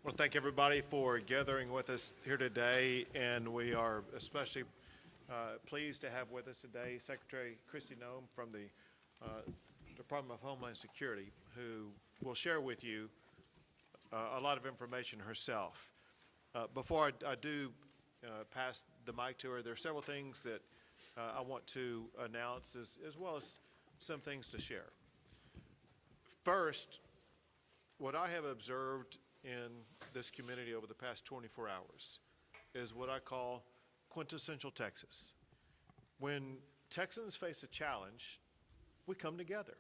I want to thank everybody for gathering with us here today, and we are especially pleased to have with us today Secretary Kristi Noem from the Department of Homeland Security, who will share with you a lot of information herself. Before I do pass the mic to her, there are several things that I want to announce as well as some things to share. First, what I have observed in this community over the past 24 hours is what I call quintessential Texas. When Texans face a challenge, we come together,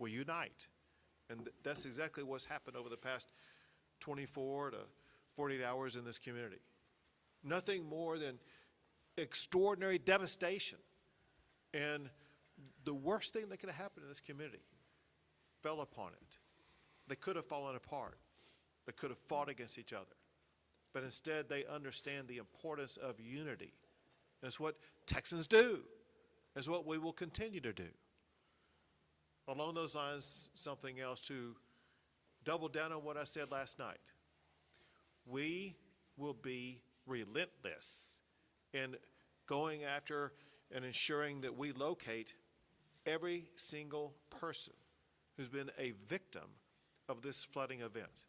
we unite. And that's exactly what's happened over the past 24 to 48 hours in this community. Nothing more than extraordinary devastation. And the worst thing that could have happened in this community fell upon it. They could have fallen apart. They could have fought against each other. But instead, they understand the importance of unity. And it's what Texans do. It's what we will continue to do. Along those lines, something else to double down on what I said last night. We will be relentless in going after and ensuring that we locate every single person who's been a victim of this flooding event.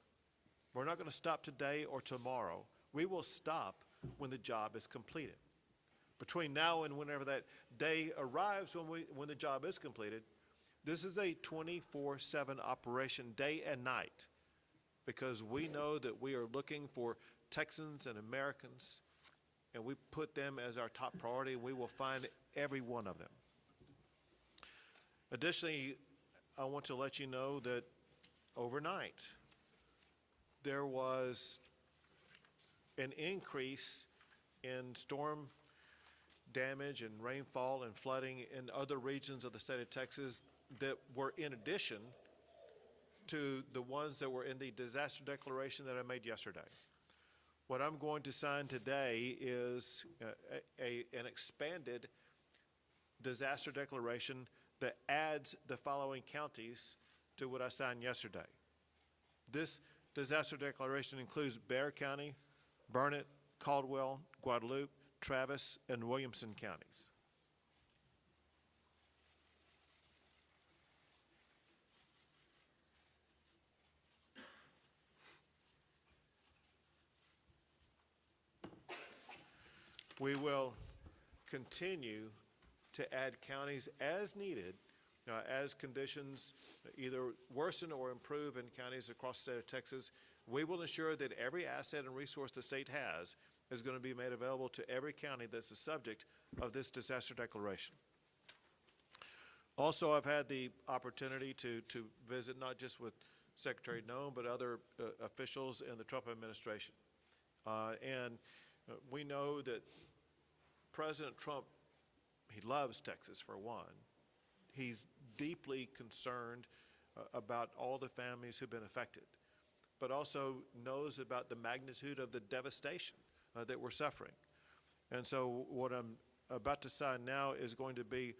We're not going to stop today or tomorrow. We will stop when the job is completed. Between now and whenever that day arrives when the job is completed, this is a 24/7 operation, day and night, because we know that we are looking for Texans and Americans, and we put them as our top priority, and we will find every one of them. Additionally, I want to let you know that overnight, there was an increase in storm damage and rainfall and flooding in other regions of the state of Texas that were in addition to the ones that were in the disaster declaration that I made yesterday. What I'm going to sign today is an expanded disaster declaration that adds the following counties to what I signed yesterday. This disaster declaration includes Bexar County, Burnett, Caldwell, Guadalupe, Travis, and Williamson counties. We will continue to add counties as needed as conditions either worsen or improve in counties across the state of Texas. We will ensure that every asset and resource the state has is going to be made available to every county that's the subject of this disaster declaration. Also, I've had the opportunity to visit not just with Secretary Noem, but other officials in the Trump administration. We know that President Trump, he loves Texas for one. He's deeply concerned about all the families who've been affected, but also knows about the magnitude of the devastation that we're suffering. And so what I'm about to sign now is going to be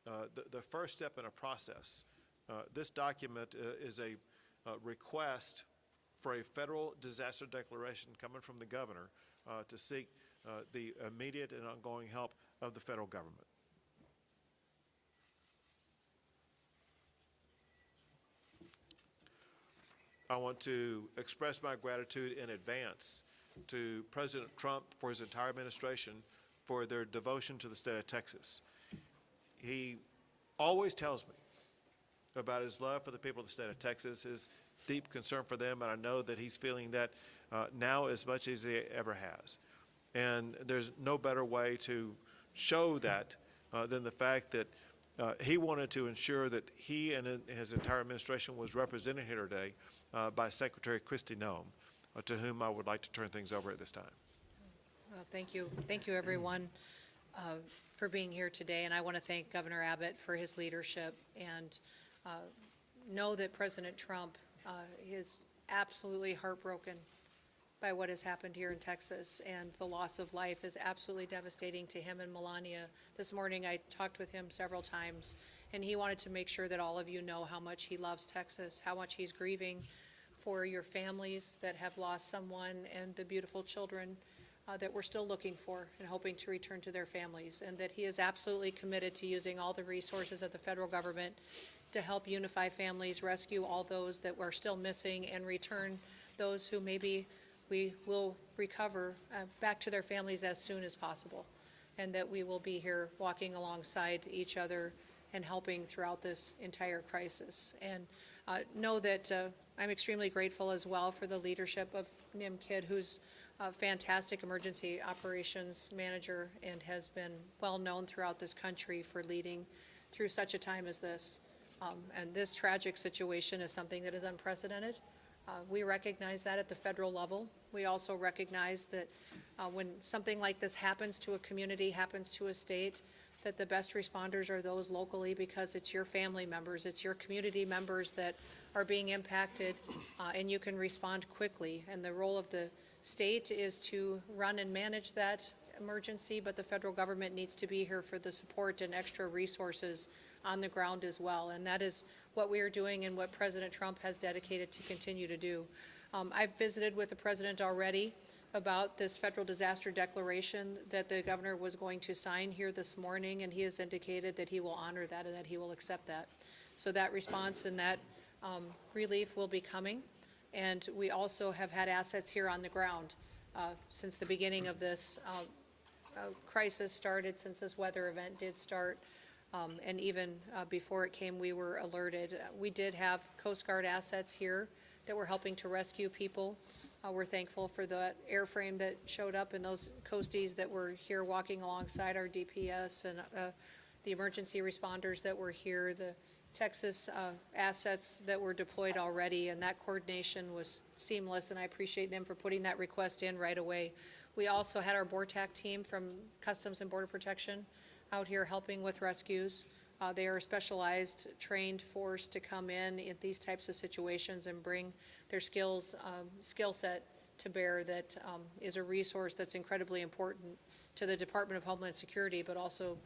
the first step in a process. This document is a request for a federal disaster declaration coming from the governor to seek the immediate and ongoing help of the federal government. I want to express my gratitude in advance to President Trump for his entire administration for their devotion to the state of Texas. He always tells me about his love for the people of the state of Texas, his deep concern for them, and I know that he's feeling that now as much as he ever has. And there's no better way to show that than the fact that he wanted to ensure that he and his entire administration was represented here today by Secretary Kristi Noem, to whom I would like to turn things over at this time. Well, thank you. Thank you, everyone, for being here today. And I want to thank Governor Abbott for his leadership, and know that President Trump is absolutely heartbroken by what has happened here in Texas, and the loss of life is absolutely devastating to him and Melania. This morning I talked with him several times, and he wanted to make sure that all of you know how much he loves Texas, how much he's grieving for your families that have lost someone and the beautiful children that we're still looking for and hoping to return to their families, and that he is absolutely committed to using all the resources of the federal government to help unify families, rescue all those that were still missing, and return those who maybe we will recover back to their families as soon as possible, and that we will be here walking alongside each other and helping throughout this entire crisis. And know that I'm extremely grateful as well for the leadership of Nim Kidd, who's a fantastic emergency operations manager and has been well known throughout this country for leading through such a time as this. And this tragic situation is something that is unprecedented. We recognize that at the federal level. We also recognize that when something like this happens to a community, happens to a state, that the best responders are those locally, because it's your family members, it's your community members that are being impacted, and you can respond quickly. And the role of the state is to run and manage that emergency, but the federal government needs to be here for the support and extra resources on the ground as well. And that is what we are doing and what President Trump has dedicated to continue to do. I've visited with the president already about this federal disaster declaration that the governor was going to sign here this morning, and he has indicated that he will honor that and that he will accept that. So that response and that relief will be coming. And we also have had assets here on the ground since the beginning of this crisis started, since this weather event did start. And even before it came, we were alerted. We did have Coast Guard assets here that were helping to rescue people. We're thankful for the airframe that showed up and those coasties that were here walking alongside our DPS, and the emergency responders that were here, the Texas assets that were deployed already, and that coordination was seamless, and I appreciate them for putting that request in right away. We also had our BORTAC team from Customs and Border Protection out here helping with rescues. They are a specialized, trained force to come in these types of situations and bring their skill set to bear. That is a resource that's incredibly important to the Department of Homeland Security, but also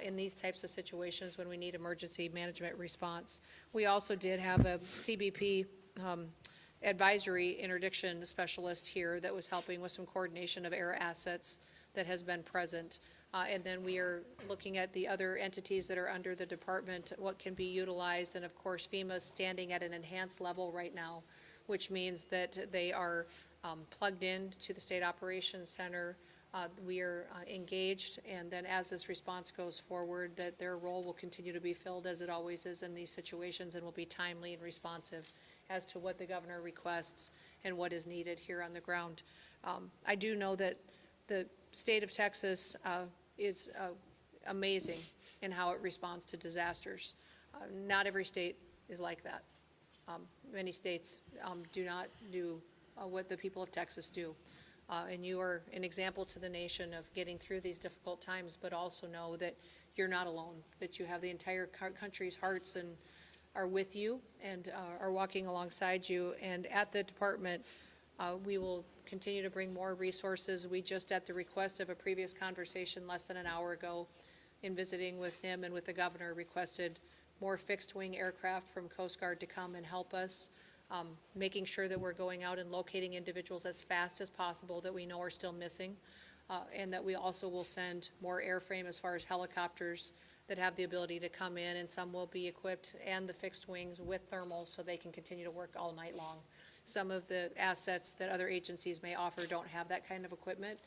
in these types of situations when we need emergency management response. We also did have a CBP advisory interdiction specialist here that was helping with some coordination of air assets that has been present. And then we are looking at the other entities that are under the department, what can be utilized. And of course, FEMA is standing at an enhanced level right now, which means that they are plugged in to the State Operations Center. We are engaged, and then as this response goes forward, that their role will continue to be filled as it always is in these situations, and will be timely and responsive as to what the governor requests and what is needed here on the ground. I do know that the state of Texas is amazing in how it responds to disasters. Not every state is like that. Many states do not do what the people of Texas do. And you are an example to the nation of getting through these difficult times, but also know that you're not alone, that you have the entire country's hearts and are with you and are walking alongside you. And at the department, we will continue to bring more resources. We just, at the request of a previous conversation less than an hour ago, in visiting with him and with the governor, requested more fixed-wing aircraft from Coast Guard to come and help us, making sure that we're going out and locating individuals as fast as possible that we know are still missing, and that we also will send more airframe as far as helicopters that have the ability to come in, and some will be equipped, and the fixed wings with thermals so they can continue to work all night long. Some of the assets that other agencies may offer don't have that kind of equipment,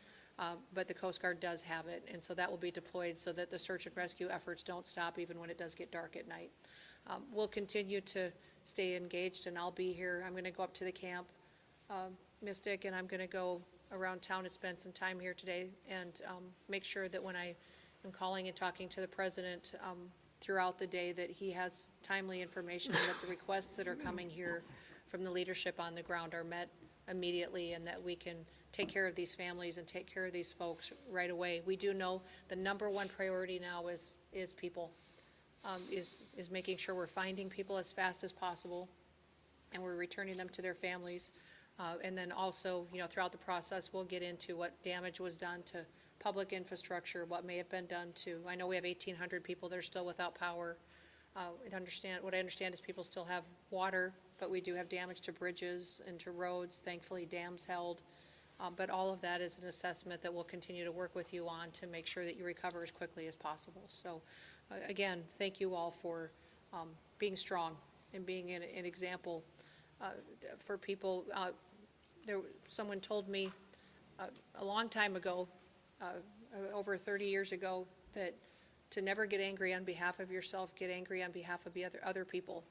but the Coast Guard does have it, and so that will be deployed so that the search and rescue efforts don't stop even when it does get dark at night. We'll continue to stay engaged, and I'll be here. I'm going to go up to the camp, Mystic, and I'm going to go around town and spend some time here today, and make sure that when I am calling and talking to the president throughout the day, that he has timely information, and that the requests that are coming here from the leadership on the ground are met immediately, and that we can take care of these families and take care of these folks right away. We do know the number one priority now is people, is making sure we're finding people as fast as possible, and we're returning them to their families. And then also, throughout the process, we'll get into what damage was done to public infrastructure, what may have been done to, I know we have 1,800 people that are still without power. What I understand is people still have water but we do have damage to bridges and to roads. Thankfully, dams held. But all of that is an assessment that we'll continue to work with you on to make sure that you recover as quickly as possible. So, again, thank you all for being strong and being an example for people. Someone told me a long time ago, over 30 years ago, that to never get angry on behalf of yourself, get angry on behalf of the other people.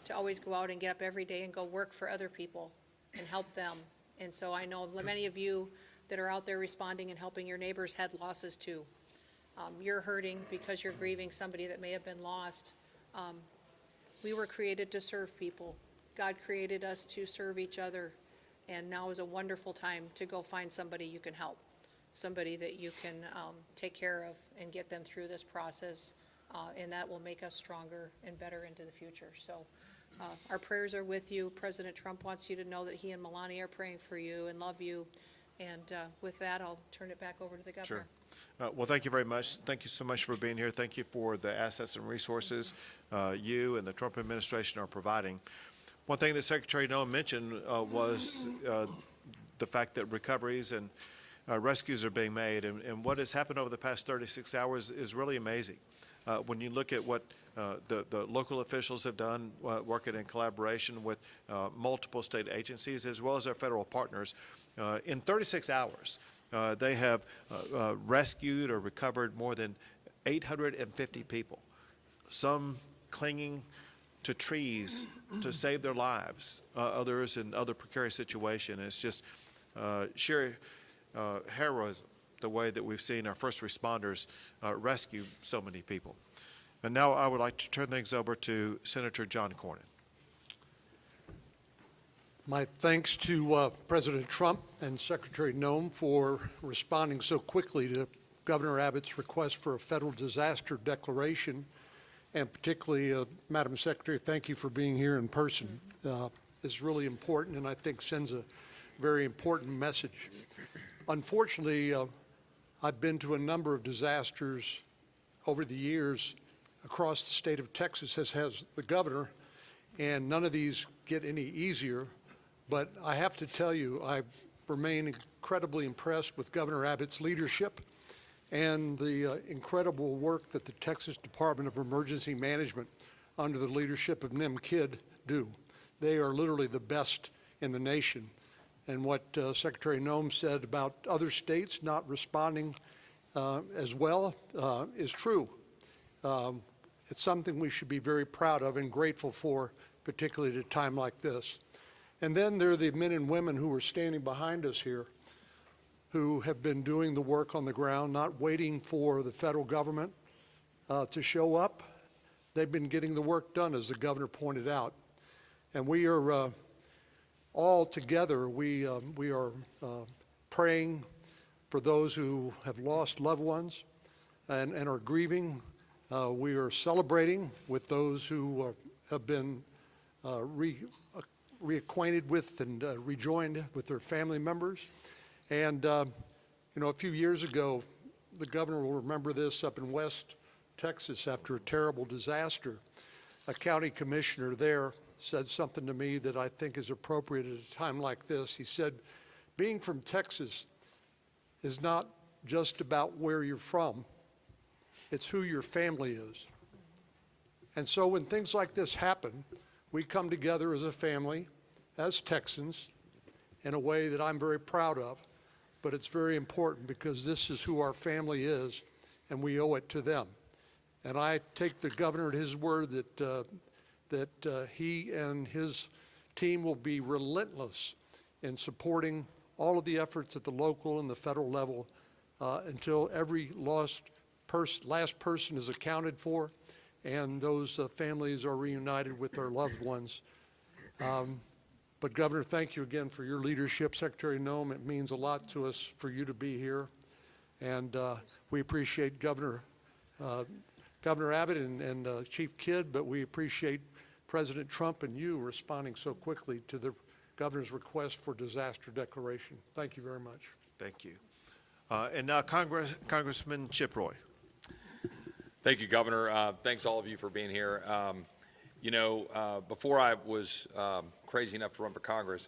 To always go out and get up every day and go work for other people and help them. And so I know many of you that are out there responding and helping your neighbors had losses too. You're hurting because you're grieving somebody that may have been lost. We were created to serve people. God created us to serve each other. And now is a wonderful time to go find somebody you can help, somebody that you can take care of and get them through this process. And that will make us stronger and better into the future. So our prayers are with you. President Trump wants you to know that he and Melania are praying for you and love you. And with that, I'll turn it back over to the governor. Sure. Well, thank you very much. Thank you so much for being here. Thank you for the assets and resources you and the Trump administration are providing. One thing that Secretary Noem mentioned was the fact that recoveries and rescues are being made. And what has happened over the past 36 hours is really amazing. When you look at what the local officials have done, working in collaboration with multiple state agencies as well as our federal partners, in 36 hours, they have rescued or recovered more than 850 people, some clinging to trees to save their lives, others in other precarious situations. It's just sheer heroism, the way that we've seen our first responders rescue so many people. And now I would like to turn things over to Senator John Cornyn. My thanks to President Trump and Secretary Noem for responding so quickly to Governor Abbott's request for a federal disaster declaration. And particularly, Madam Secretary, thank you for being here in person. It's really important and I think sends a very important message. Unfortunately, I've been to a number of disasters over the years across the state of Texas, as has the governor, and none of these get any easier. But I have to tell you, I remain incredibly impressed with Governor Abbott's leadership and the incredible work that the Texas Department of Emergency Management under the leadership of Nim Kidd do. They are literally the best in the nation. And what Secretary Noem said about other states not responding as well is true. It's something we should be very proud of and grateful for, particularly at a time like this. And then there are the men and women who are standing behind us here who have been doing the work on the ground, not waiting for the federal government to show up. They've been getting the work done, as the governor pointed out. And we are all together, we are praying for those who have lost loved ones and are grieving. We are celebrating with those who have been reacquainted with and rejoined with their family members. And, you know, a few years ago, the governor will remember this, up in West Texas after a terrible disaster, a county commissioner there said something to me that I think is appropriate at a time like this. He said, being from Texas is not just about where you're from, it's who your family is. And so when things like this happen, we come together as a family, as Texans, in a way that I'm very proud of. But it's very important because this is who our family is, and we owe it to them. And I take the governor at his word that he and his team will be relentless in supporting all of the efforts at the local and the federal level until every last person is accounted for and those families are reunited with their loved ones. But Governor, thank you again for your leadership. Secretary Noem, it means a lot to us for you to be here. And we appreciate Governor Abbott and Chief Kidd, but we appreciate President Trump and you responding so quickly to the governor's request for disaster declaration. Thank you very much. Thank you. And now Congressman Chip Roy. Thank you, Governor. Thanks all of you for being here. You know, before I was crazy enough to run for Congress,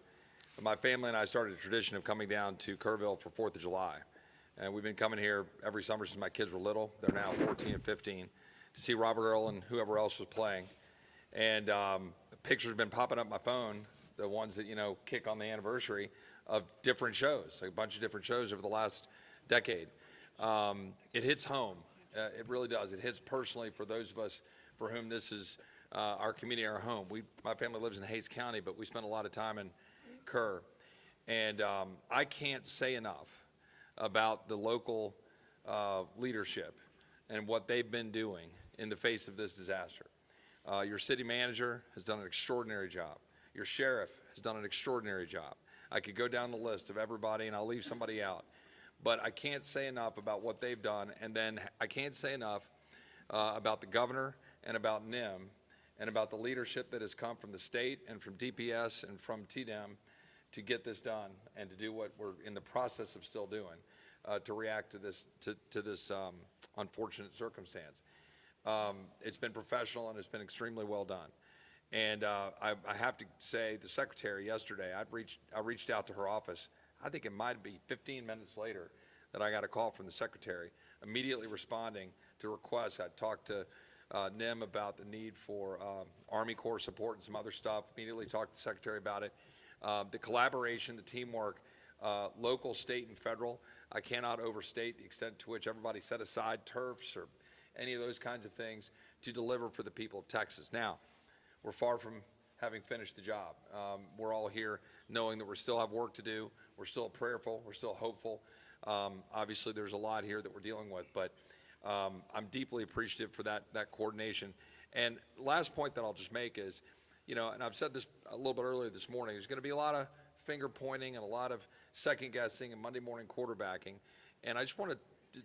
my family and I started a tradition of coming down to Kerrville for 4th of July. And we've been coming here every summer since my kids were little. They're now 14 and 15 to see Robert Earl and whoever else was playing. And pictures have been popping up my phone, the ones that, you know, kick on the anniversary of different shows, like a bunch of different shows over the last decade. It hits home. It really does. It hits personally for those of us for whom this is our community, our home. My family lives in Hays County, but we spend a lot of time in Kerr. And I can't say enough about the local leadership and what they've been doing in the face of this disaster. Your city manager has done an extraordinary job. Your sheriff has done an extraordinary job. I could go down the list of everybody, and I'll leave somebody out. But I can't say enough about what they've done, and then I can't say enough about the governor and about NIM and about the leadership that has come from the state and from DPS and from TDEM to get this done and to do what we're in the process of still doing to react to this unfortunate circumstance. It's been professional and it's been extremely well done. And I have to say, the secretary yesterday, I reached out to her office. I think it might be 15 minutes later that I got a call from the secretary, immediately responding to requests. I talked to NIM about the need for Army Corps support and some other stuff, immediately talked to the secretary about it. The collaboration, the teamwork, local, state, and federal, I cannot overstate the extent to which everybody set aside turfs or any of those kinds of things to deliver for the people of Texas. Now, we're far from having finished the job. We're all here knowing that we still have work to do. We're still prayerful. We're still hopeful. Obviously, there's a lot here that we're dealing with, but I'm deeply appreciative for that coordination. And last point that I'll just make is, you know, and I've said this a little bit earlier this morning, there's going to be a lot of finger pointing and a lot of second guessing and Monday morning quarterbacking. And I just want to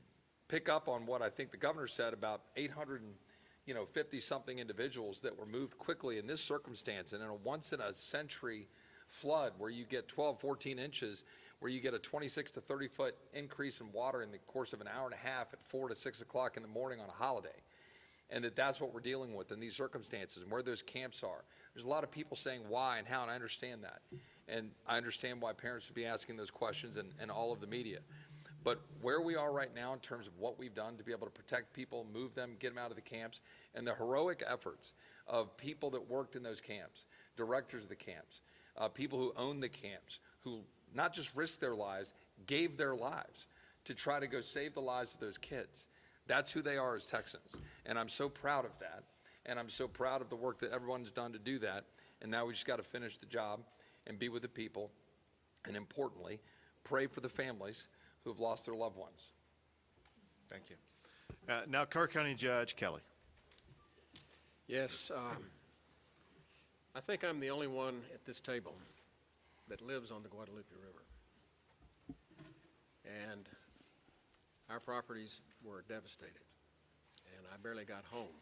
pick up on what I think the governor said about 850 something individuals that were moved quickly in this circumstance, and in a once in a century flood where you get 12, 14 inches, where you get a 26 to 30 foot increase in water in the course of an hour and a half at 4 to 6 o'clock in the morning on a holiday. And that's what we're dealing with in these circumstances and where those camps are. There's a lot of people saying why and how, and I understand that. And I understand why parents would be asking those questions and all of the media. But where we are right now in terms of what we've done to be able to protect people, move them, get them out of the camps, and the heroic efforts of people that worked in those camps, directors of the camps, people who owned the camps, who not just risked their lives, gave their lives to try to go save the lives of those kids. That's who they are as Texans. And I'm so proud of that. And I'm so proud of the work that everyone's done to do that. And now we just got to finish the job and be with the people. And importantly, pray for the families who have lost their loved ones. Thank you. Now, Kerr County Judge Kelly. Yes, I think I'm the only one at this table that lives on the Guadalupe River. And our properties were devastated, and I barely got home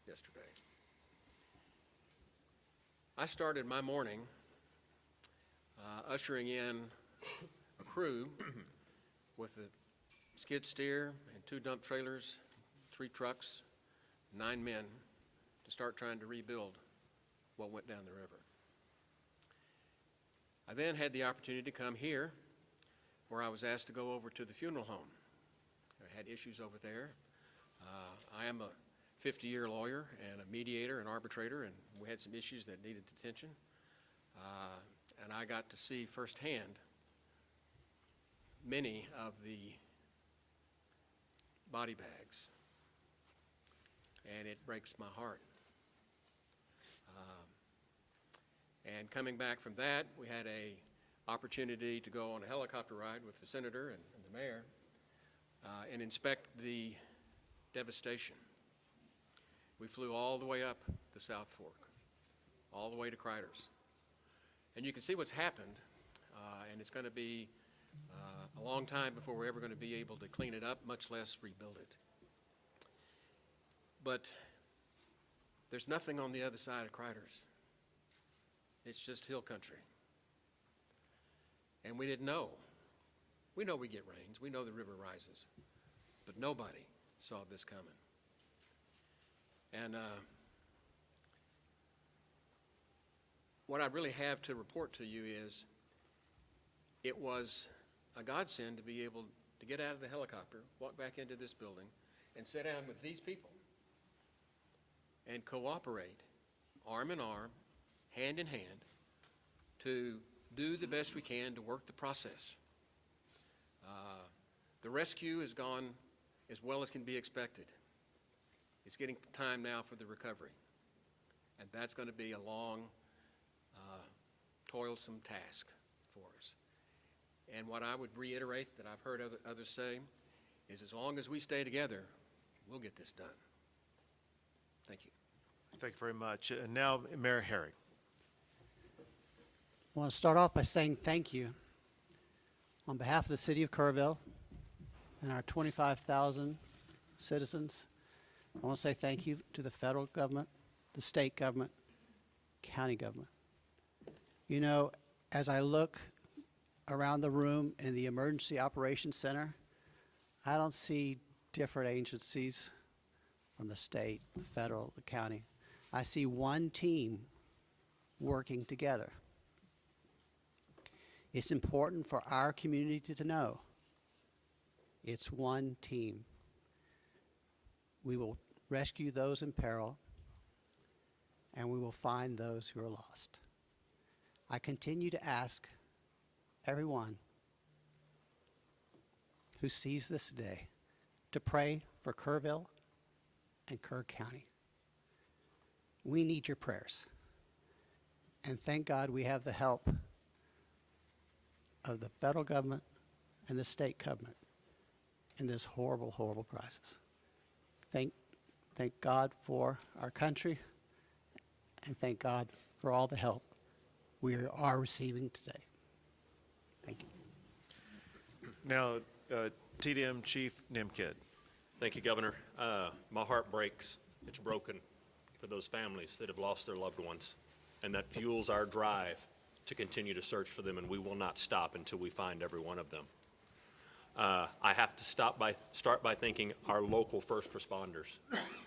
yesterday. I started my morning ushering in a crew with a skid steer and 2 dump trailers, 3 trucks, 9 men to start trying to rebuild what went down the river. I then had the opportunity to come here, where I was asked to go over to the funeral home. I had issues over there. I am a 50-year lawyer and a mediator and arbitrator, and we had some issues that needed attention. And I got to see firsthand many of the body bags, and it breaks my heart. And coming back from that, we had an opportunity to go on a helicopter ride with the senator and the mayor and inspect the devastation. We flew all the way up the South Fork, all the way to Crider's. And you can see what's happened, and it's going to be a long time before we're ever going to be able to clean it up, much less rebuild it. But there's nothing on the other side of Crider's. It's just hill country. And we didn't know. We know we get rains. We know the river rises. But nobody saw this coming. And what I really have to report to you is it was a godsend to be able to get out of the helicopter, walk back into this building, and sit down with these people and cooperate, arm in arm, hand in hand, to do the best we can to work the process. The rescue has gone as well as can be expected. It's getting time now for the recovery, and that's going to be a long, toilsome task for us. And what I would reiterate that I've heard others say is as long as we stay together, we'll get this done. Thank you. Thank you very much. And now, Mayor Herring. I want to start off by saying thank you on behalf of the city of Kerrville and our 25,000 citizens. I want to say thank you to the federal government, the state government, county government. You know, as I look around the room in the Emergency Operations Center, I don't see different agencies from the state, the federal, the county. I see one team working together. It's important for our community to know it's one team. We will rescue those in peril, and we will find those who are lost. I continue to ask everyone who sees this today to pray for Kerrville and Kerr County. We need your prayers. And thank God we have the help of the federal government and the state government in this horrible, horrible crisis. Thank God for our country, and thank God for all the help we are receiving today. Thank you. Now, TDM Chief Nimkid. Thank you, Governor. My heart breaks. It's broken for those families that have lost their loved ones, and that fuels our drive to continue to search for them, and we will not stop until we find every one of them. I have to start by thanking our local first responders.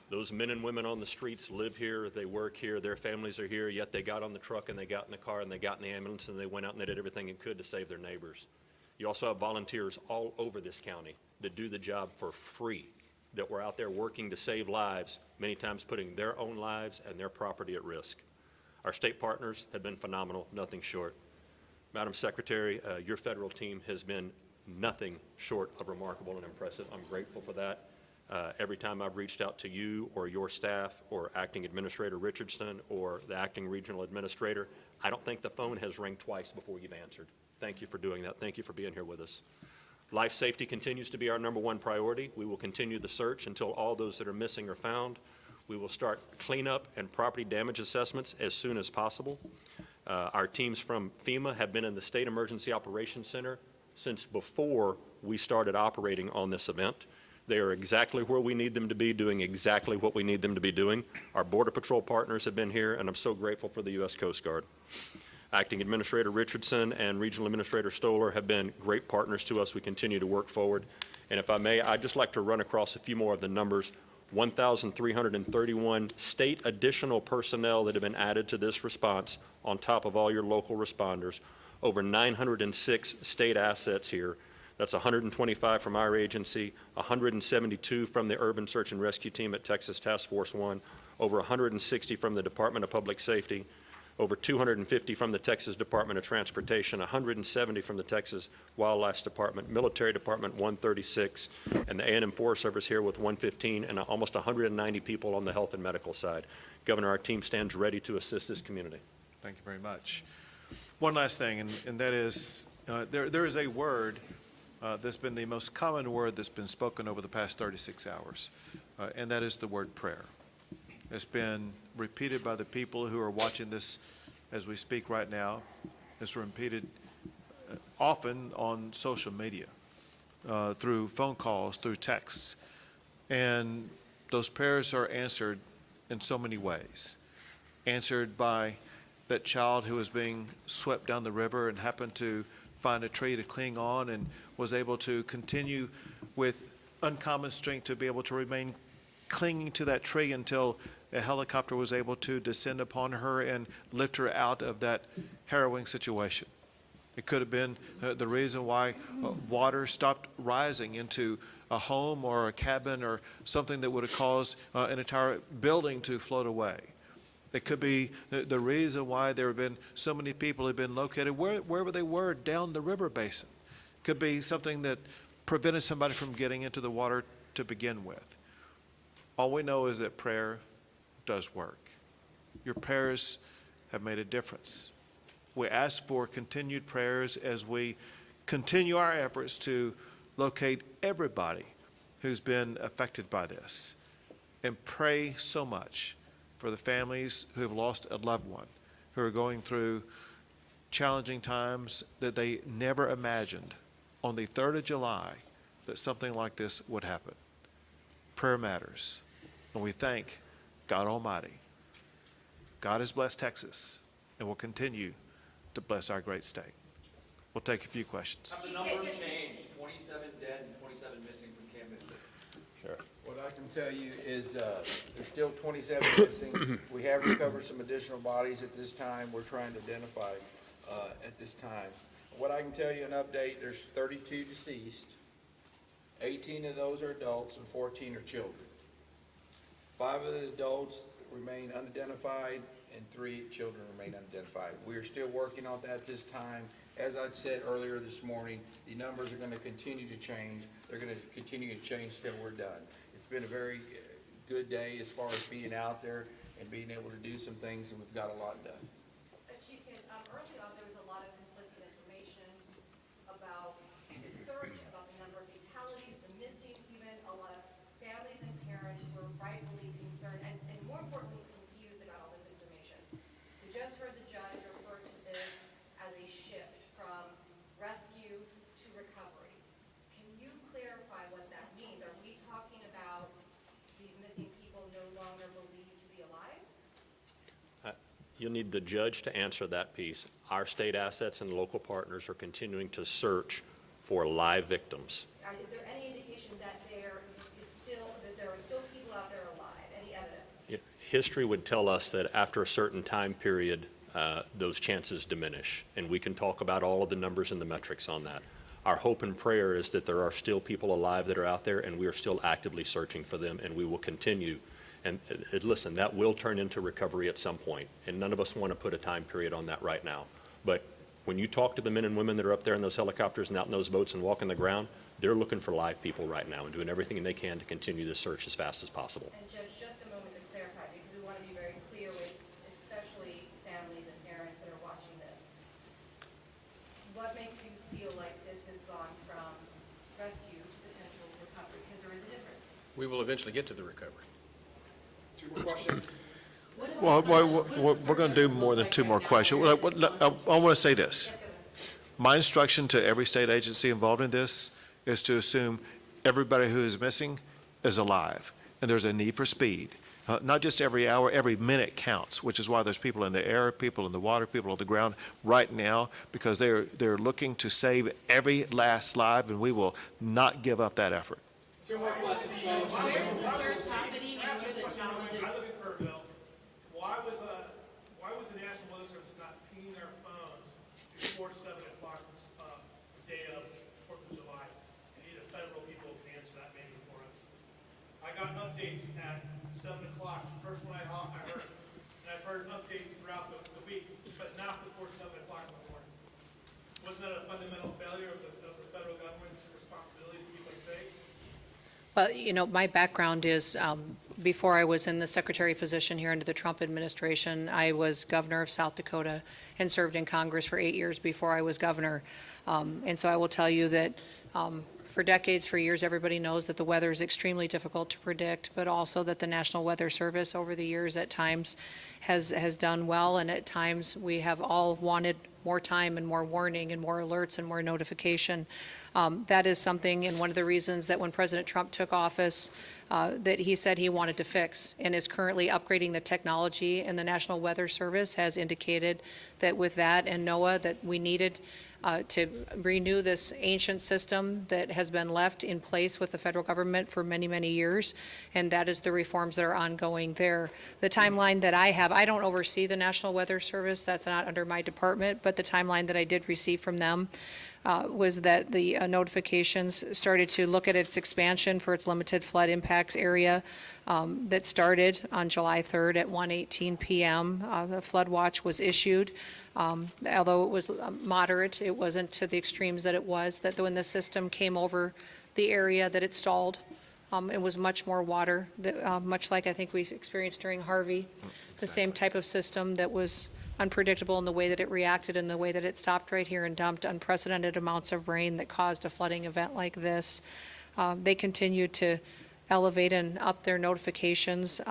Those men and women on the streets live here, they work here, their families are here, yet they got on the truck and they got in the car and they got in the ambulance and they went out and they did everything they could to save their neighbors. You also have volunteers all over this county that do the job for free, that were out there working to save lives, many times putting their own lives and their property at risk. Our state partners have been phenomenal, nothing short. Madam Secretary, your federal team has been nothing short of remarkable and impressive. I'm grateful for that. Every time I've reached out to you or your staff or Acting Administrator Richardson or the Acting Regional Administrator, I don't think the phone has rang twice before you've answered. Thank you for doing that. Thank you for being here with us. Life safety continues to be our #1 priority. We will continue the search until all those that are missing are found. We will start cleanup and property damage assessments as soon as possible. Our teams from FEMA have been in the State Emergency Operations Center since before we started operating on this event. They are exactly where we need them to be, doing exactly what we need them to be doing. Our Border Patrol partners have been here, and I'm so grateful for the U.S. Coast Guard. Acting Administrator Richardson and Regional Administrator Stoller have been great partners to us. We continue to work forward. And if I may, I'd just like to run across a few more of the numbers. 1,331 state additional personnel that have been added to this response on top of all your local responders. Over 906 state assets here. That's 125 from our agency, 172 from the Urban Search and Rescue Team at Texas Task Force 1, over 160 from the Department of Public Safety, over 250 from the Texas Department of Transportation, 170 from the Texas Wildlife Department, Military Department 136, and the A&M Forest Service here with 115, and almost 190 people on the health and medical side. Governor, our team stands ready to assist this community. Thank you very much. One last thing, and that is, there is a word that's been the most common word that's been spoken over the past 36 hours, and that is the word prayer. It's been repeated by the people who are watching this as we speak right now. It's repeated often on social media, through phone calls, through texts. And those prayers are answered in so many ways. Answered by that child who was being swept down the river and happened to find a tree to cling on and was able to continue with uncommon strength to be able to remain clinging to that tree until a helicopter was able to descend upon her and lift her out of that harrowing situation. It could have been the reason why water stopped rising into a home or a cabin or something that would have caused an entire building to float away. It could be the reason why there have been so many people have been located wherever they were down the river basin. Could be something that prevented somebody from getting into the water to begin with. All we know is that prayer does work. Your prayers have made a difference. We ask for continued prayers as we continue our efforts to locate everybody who's been affected by this, and pray so much for the families who have lost a loved one, who are going through challenging times that they never imagined on the 3rd of July that something like this would happen. Prayer matters, and we thank God Almighty. God has blessed Texas and will continue to bless our great state. We'll take a few questions. Have the numbers changed? 27 dead and 27 missing from Camp Mystic. Sure. What I can tell you is there's still 27 missing. We have recovered some additional bodies at this time. We're trying to identify at this time. What I can tell you, an update, there's 32 deceased. 18 of those are adults and 14 are children. 5 of the adults remain unidentified and 3 children remain unidentified. We are still working on that this time. As I said earlier this morning, the numbers are going to continue to change. They're going to continue to change till we're done. It's been a very good day as far as being out there and being able to do some things, and we've got a lot done. Chief, early on, there was a lot of conflicting information about the search, about the number of fatalities, the missing, even a lot of families and parents were rightfully concerned and more importantly, confused about all this information. We just heard the judge refer to this as a shift from rescue to recovery. Can you clarify what that means? Are we talking about these missing people no longer believed to be alive? You'll need the judge to answer that piece. Our state assets and local partners are continuing to search for live victims. Is there any indication that there are still people out there alive? Any evidence? History would tell us that after a certain time period, those chances diminish, and we can talk about all of the numbers and the metrics on that. Our hope and prayer is that there are still people alive that are out there, and we are still actively searching for them, and we will continue. And listen, that will turn into recovery at some point, and none of us want to put a time period on that right now. But when you talk to the men and women that are up there in those helicopters and out in those boats and walking the ground, they're looking for live people right now and doing everything they can to continue this search as fast as possible. And Judge, just a moment to clarify, because we want to be very clear with especially families and parents that are watching this. What makes you feel like this has gone from rescue to potential recovery? Because there is a difference. We will eventually get to the recovery. Well, we're going to do more than 2 more questions. I want to say this. My instruction to every state agency involved in this is to assume everybody who is missing is alive, and there's a need for speed. Not just every hour, every minute counts, which is why there's people in the air, people in the water, people on the ground right now, because they're looking to save every last life, and we will not give up that effort. 2 more questions. I live in Kerrville. Why was the National Weather Service not pinging their phones before 7 o'clock the day of 4th of July? And either federal people can answer that maybe for us. I got updates at 7 o'clock. First one I heard. And I've heard updates throughout the week, but not before 7 o'clock in the morning. Wasn't that a fundamental failure of the federal government's responsibility to keep us safe? Well, my background is, before I was in the secretary position here under the Trump administration, I was governor of South Dakota and served in Congress for 8 years before I was governor. And so I will tell you that for decades, for years, everybody knows that the weather is extremely difficult to predict, but also that the National Weather Service over the years at times has done well, and at times we have all wanted more time and more warning and more alerts and more notification. That is something, and one of the reasons that when President Trump took office, that he said he wanted to fix, and is currently upgrading the technology, and the National Weather Service has indicated that with that and NOAA that we needed to renew this ancient system that has been left in place with the federal government for many, many years, and that is the reforms that are ongoing there. The timeline that I have, I don't oversee the National Weather Service, that's not under my department, but the timeline that I did receive from them was that the notifications started to look at its expansion for its limited flood impact area that started on July 3rd at 1:18 p.m. The flood watch was issued. Although it was moderate, it wasn't to the extremes that it was, that when the system came over the area that it stalled, it was much more water, much like I think we experienced during Harvey, the same type of system that was unpredictable in the way that it reacted and the way that it stopped right here and dumped unprecedented amounts of rain that caused a flooding event like this. They continue to elevate and up their notifications.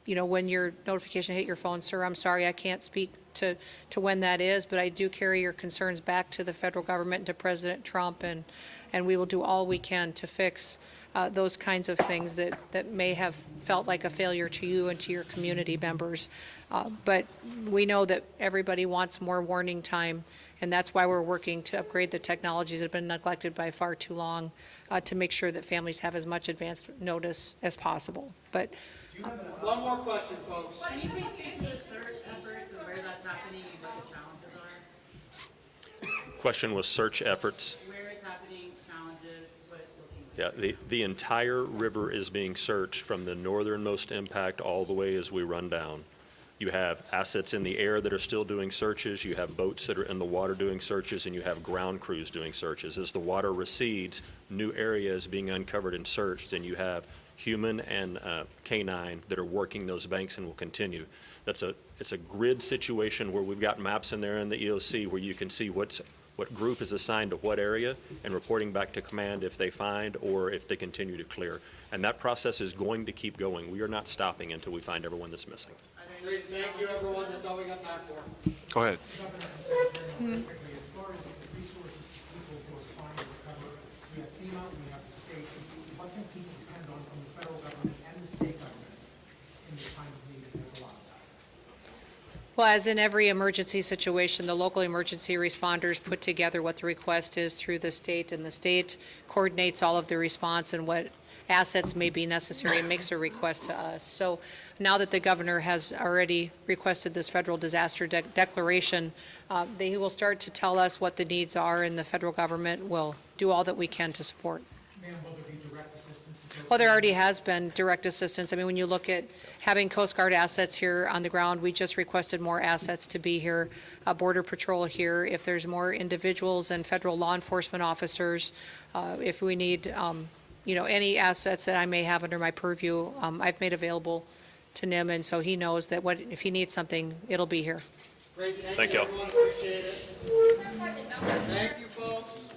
When your notification hit your phone, sir, I'm sorry, I can't speak to when that is, but I do carry your concerns back to the federal government and to President Trump, and we will do all we can to fix those kinds of things that may have felt like a failure to you and to your community members. But we know that everybody wants more warning time, and that's why we're working to upgrade the technologies that have been neglected by far too long to make sure that families have as much advanced notice as possible. But one more question, folks. Can you please speak to the search efforts and where that's happening and what the challenges are? Question was search efforts. Where it's happening, challenges, what it's looking like. Yeah, the entire river is being searched from the northernmost impact all the way as we run down. You have assets in the air that are still doing searches, you have boats that are in the water doing searches, and you have ground crews doing searches. As the water recedes, new areas being uncovered and searched, and you have human and canine that are working those banks and will continue. It's a grid situation where we've got maps in there in the EOC where you can see what group is assigned to what area and reporting back to command if they find or if they continue to clear. And that process is going to keep going. We are not stopping until we find everyone that's missing. Great, thank you, everyone. That's all we got time for. Go ahead. Governor, as far as the resources people who are trying to recover, we have FEMA, we have the state. What can people depend on from the federal government and the state government in this time of need? And there's a lot of that. well, as in every emergency situation, the local emergency responders put together what the request is through the state, and the state coordinates all of the response and what assets may be necessary and makes a request to us. So now that the governor has already requested this federal disaster declaration, he will start to tell us what the needs are, and the federal government will do all that we can to support. Ma'am, will there be direct assistance? Well, there already has been direct assistance. I mean, when you look at having Coast Guard assets here on the ground, we just requested more assets to be here, Border Patrol here. If there's more individuals and federal law enforcement officers, if we need any assets that I may have under my purview, I've made available to NIM, and so he knows that if he needs something, it'll be here. Great, Thank you. Everyone. Appreciate it. Thank you, folks.